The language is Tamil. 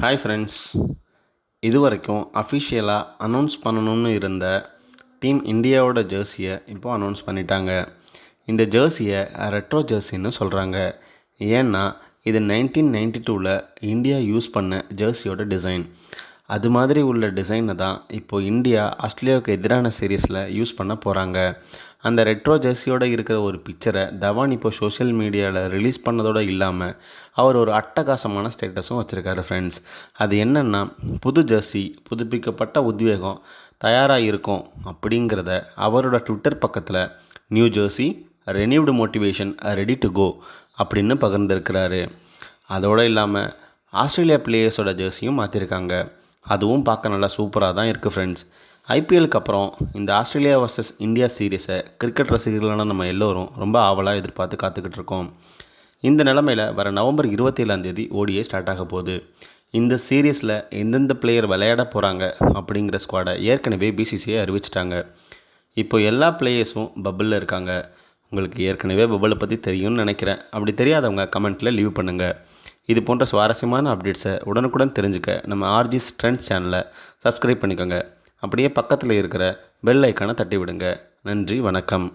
Hi friends. இதுவரைக்கும் அஃபிஷியலாக அனௌன்ஸ் பண்ணணும்னு இருந்த டீம் இந்தியாவோட ஜெர்சியை இப்போது அனௌன்ஸ் பண்ணிட்டாங்க. இந்த ஜெர்சியை ரெட்ரோ ஜெர்சின்னு சொல்கிறாங்க. ஏன்னா இது 1992 இந்தியா யூஸ் பண்ண ஜெர்சியோட டிசைன். அது மாதிரி உள்ள டிசைனை தான் இப்போது இந்தியா ஆஸ்திரேலியாவுக்கு எதிரான சீரீஸில் யூஸ் பண்ண போகிறாங்க. அந்த ரெட்ரோ ஜெர்சியோடு இருக்கிற ஒரு பிக்சரை தவான் இப்போ சோஷியல் மீடியாவில் ரிலீஸ் பண்ணதோடு இல்லாமல் அவர் ஒரு அட்டகாசமான ஸ்டேட்டஸும் வச்சுருக்காரு ஃப்ரெண்ட்ஸ். அது என்னென்னா, புது ஜெர்சி புதுப்பிக்கப்பட்ட உத்வேகம் தயாராக இருக்கும் அப்படிங்கிறத அவரோட ட்விட்டர் பக்கத்தில் New Jersey renewed motivation ready to go அப்படின்னு பகிர்ந்திருக்கிறாரு. அதோடு இல்லாமல் ஆஸ்திரேலியா பிளேயர்ஸோட ஜெர்சியும் மாற்றிருக்காங்க. அதுவும் பார்க்க நல்லா சூப்பராக தான் இருக்குது ஃப்ரெண்ட்ஸ். ஐபிஎலுக்கு அப்புறம் இந்த ஆஸ்திரேலியா வர்சஸ் இந்தியா சீரீஸை கிரிக்கெட் ரசிகர்களான நம்ம எல்லோரும் ரொம்ப ஆவலாக எதிர்பார்த்து காத்துக்கிட்டு இருக்கோம். இந்த நிலமையில் வர நவம்பர் 27 ஓடிஐ ஸ்டார்ட் ஆக போகுது. இந்த சீரீஸில் எந்தெந்த பிளேயர் விளையாட போகிறாங்க அப்படிங்கிற ஸ்குவாடை ஏற்கனவே பிசிசிஐ அறிவிச்சிட்டாங்க. இப்போ எல்லா பிளேயர்ஸும் பபிளில் இருக்காங்க. உங்களுக்கு ஏற்கனவே பபிளை பற்றி தெரியும்னு நினைக்கிறேன். அப்படி தெரியாதவங்க கமெண்ட்டில் லீவ் பண்ணுங்கள். இது போன்ற சுவாரஸ்யமான அப்டேட்ஸை உடனுக்குடன் தெரிஞ்சுக்க நம்ம ஆர்ஜி ட்ரெண்ட்ஸ் சேனலை சப்ஸ்கிரைப் பண்ணிக்கோங்க. அப்படியே பக்கத்தில் இருக்கிற பெல் ஐக்கானை தட்டி விடுங்க. நன்றி, வணக்கம்.